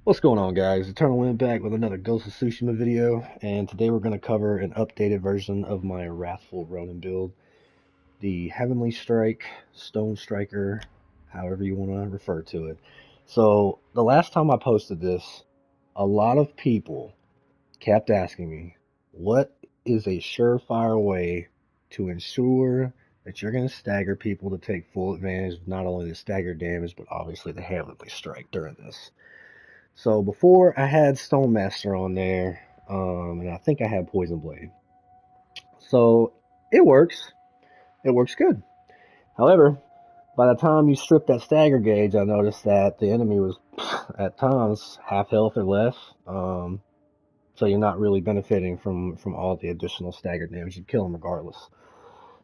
What's going on, guys? Eternal Wind back with another Ghost of Tsushima video, and today we're going to cover an updated version of my Wrathful Ronin build, the Heavenly Strike, Stone Striker, however you want to refer to it. So, the last time I posted this, a lot of people kept asking me, what is a surefire way to ensure that you're going to stagger people to take full advantage of not only the stagger damage, but obviously the Heavenly Strike during this? So before I had Stone Master on there, and I think I had Poison Blade. So it works. It works good. However, by the time you strip that stagger gauge, I noticed that the enemy was at times half health or less. So you're not really benefiting from all the additional stagger damage. You kill them regardless.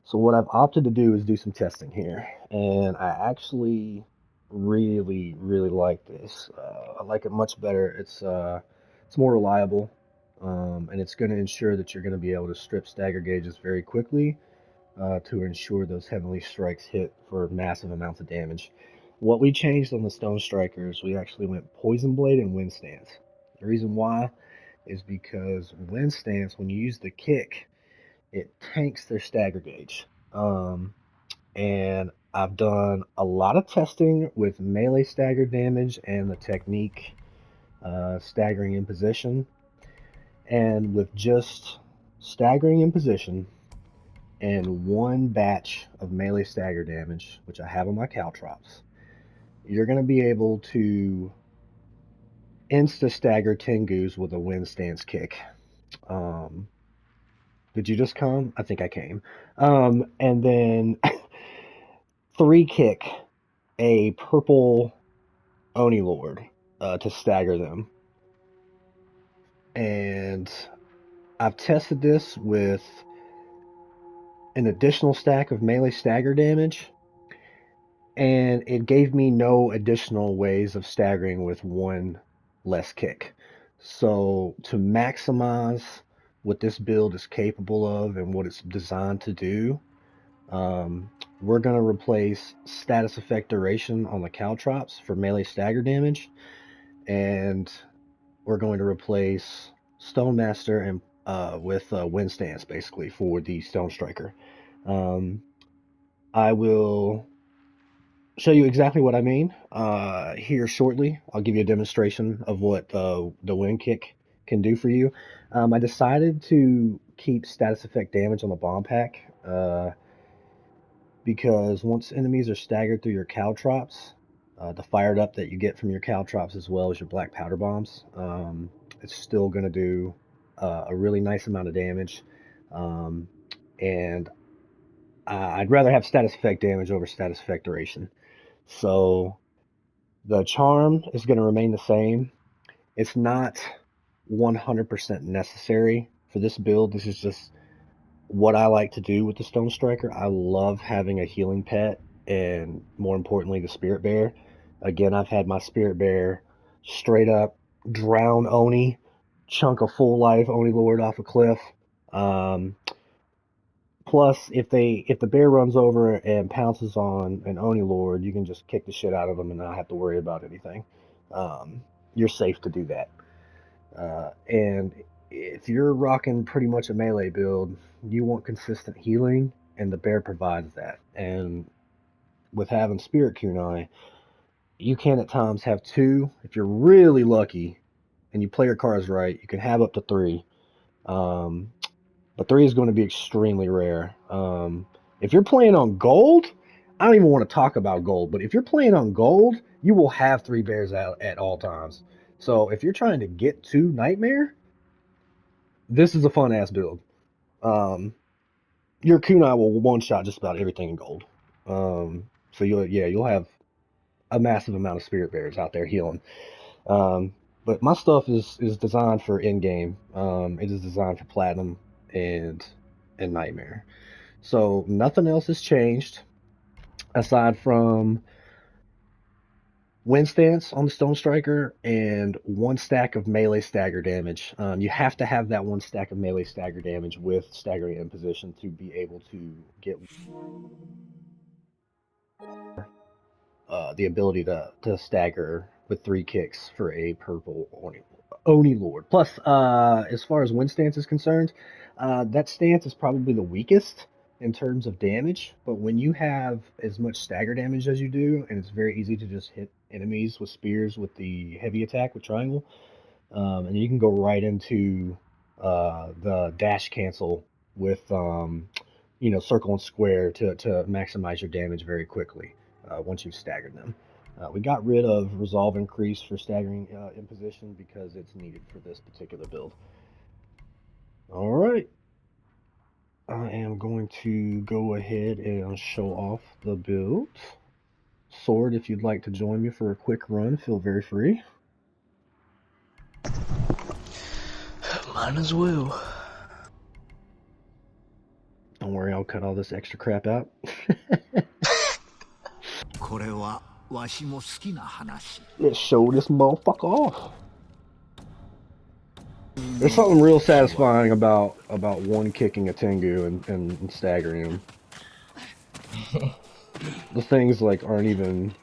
So what I've opted to do is do some testing here, and I actually really like this. I like it much better. It's more reliable, and it's going to ensure that you're going to be able to strip stagger gauges very quickly to ensure those heavenly strikes hit for massive amounts of damage. What we changed on the Stone Strikers, we actually went Poison Blade and Wind Stance. The reason why is because Wind Stance, when you use the kick, it tanks their stagger gauge. And I've done a lot of testing with melee stagger damage and the technique staggering in position. And with just staggering in position and one batch of melee stagger damage, which I have on my caltrops, you're going to be able to insta stagger Tengus with a wind stance kick. Um, did you just come? I think I came. And then three kick a purple Oni Lord to stagger them. And I've tested this with an additional stack of melee stagger damage, and it gave me no additional ways of staggering with one less kick. So to maximize what this build is capable of and what it's designed to do, um, we're going to replace status effect duration on the caltrops for melee stagger damage, and we're going to replace Stone Master and with Wind Stance basically for the Stone Striker. Um, I will show you exactly what I mean here shortly. I'll give you a demonstration of what the Wind Kick can do for you. I decided to keep status effect damage on the bomb pack because once enemies are staggered through your caltrops, the fired up that you get from your caltrops as well as your black powder bombs, it's still going to do a really nice amount of damage. Um, and I'd rather have status effect damage over status effect duration. So the charm is going to remain the same. It's not 100% necessary for this build. This is just what I like to do with the Stone Striker. I love having a healing pet, and more importantly, the Spirit Bear. Again, I've had my Spirit Bear straight up drown Oni, chunk a full life Oni Lord off a cliff. Um, Plus, if the bear runs over and pounces on an Oni Lord, you can just kick the shit out of them and not have to worry about anything. You're safe to do that. And if you're rocking pretty much a melee build, you want consistent healing, and the bear provides that. And with having Spirit Kunai, you can at times have two. If you're really lucky and you play your cards right, you can have up to three. Um, but three is going to be extremely rare. If you're playing on gold, I don't even want to talk about gold, but if you're playing on gold, you will have three bears out at all times. So if you're trying to get to Nightmare, this is a fun ass build. Um, your kunai will one shot just about everything in gold. So you'll have a massive amount of spirit bears out there healing. But my stuff is designed for in game. It is designed for platinum and nightmare. So nothing else has changed aside from wind stance on the Stone Striker and one stack of melee stagger damage. You have to have that one stack of melee stagger damage with staggering in position to be able to get the ability to stagger with 3 kicks for a purple Oni Lord. Plus, as far as wind stance is concerned, that stance is probably the weakest in terms of damage, but when you have as much stagger damage as you do, and it's very easy to just hit enemies with spears with the heavy attack with triangle, and you can go right into the dash cancel with circle and square to maximize your damage very quickly once you've staggered them. We got rid of resolve increase for staggering in position because it's needed for this particular build. All right. I am going to go ahead and show off the build. Sword, if you'd like to join me for a quick run, feel very free. Might as well. Don't worry, I'll cut all this extra crap out. Let's show this motherfucker off. There's something real satisfying about one kicking a Tengu and staggering him. The things like aren't even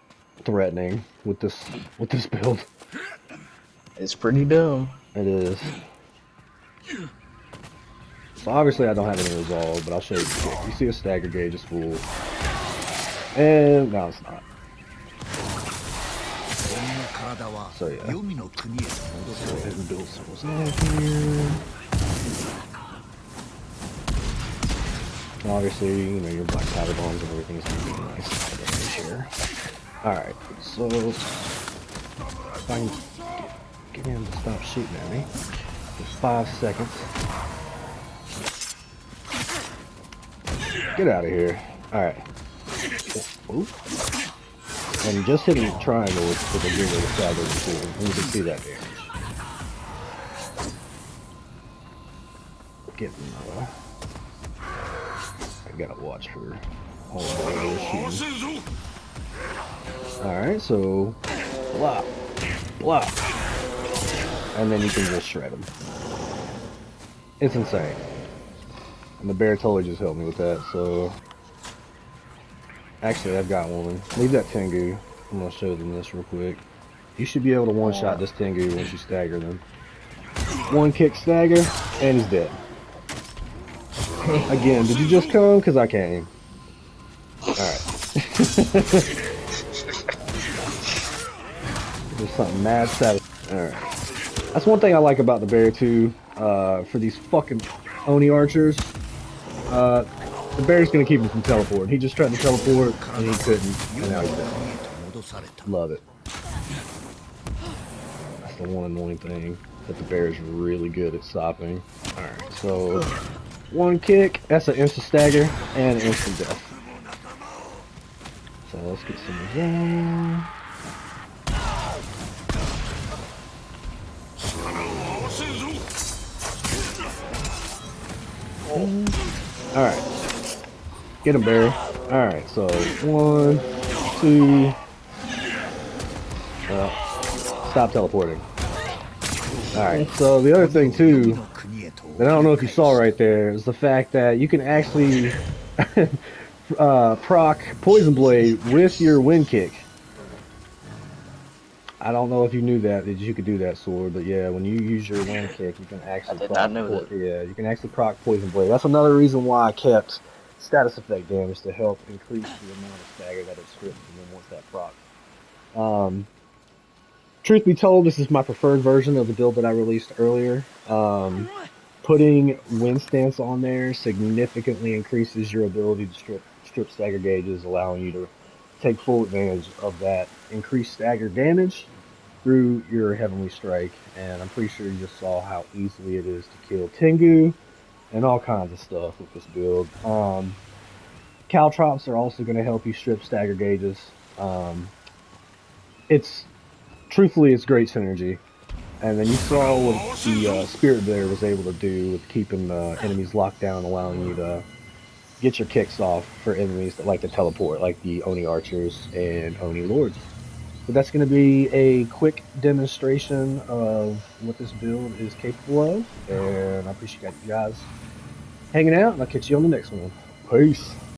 threatening with this build. It's pretty dumb. It is. So obviously I don't have any resolve, but I'll show you the kick. You see a stagger gauge is full. And no, it's not. So yeah. Let's go ahead and build some resolve here. And obviously, your black powder bombs and everything is gonna be nice here. Alright, so if I can get him to stop shooting at me. Just 5 seconds. Get out of here. Alright. And just hitting triangle with a green little stagger is cool. And you can see that damage. Getting I gotta watch for all of shooting. Alright, so blop, blop. And then you can just shred them. It's insane. And the bear totally just helped me with that, so... Actually, I've got one. Leave that Tengu. I'm gonna show them this real quick. You should be able to one-shot this Tengu once you stagger them. One kick stagger, and he's dead. Again, did you just come? Because I came. Alright. There's something mad satisfying. Alright. That's one thing I like about the bear, too. For these fucking Oni archers. The bear's gonna keep him from teleporting. He just tried to teleport, and he couldn't, and now he's dead. Love it. That's the one annoying thing that the bear's really good at stopping. Alright, so... One kick, that's an instant stagger, and an instant death. So let's get some resolve. Alright. Get him, Barry. Alright, so 1, 2. Stop teleporting. Alright, so the other thing too, that I don't know if you saw right there, is the fact that you can actually proc Poison Blade with your wind kick. I don't know if you knew that you could do that, Sword, but yeah, when you use your wind kick, you can actually you can actually proc Poison Blade. That's another reason why I kept status effect damage to help increase the amount of stagger that it strips and then once that proc. Truth be told, this is my preferred version of the build that I released earlier. Putting wind stance on there significantly increases your ability to strip stagger gauges, allowing you to take full advantage of that increased stagger damage through your Heavenly Strike. And I'm pretty sure you just saw how easily it is to kill Tengu and all kinds of stuff with this build. Caltrops are also going to help you strip stagger gauges. Truthfully, it's great synergy. And then you saw what the Spirit Bear was able to do with keeping enemies locked down, allowing you to get your kicks off for enemies that like to teleport, like the Oni Archers and Oni Lords. But that's going to be a quick demonstration of what this build is capable of. And I appreciate you guys hanging out, and I'll catch you on the next one. Peace.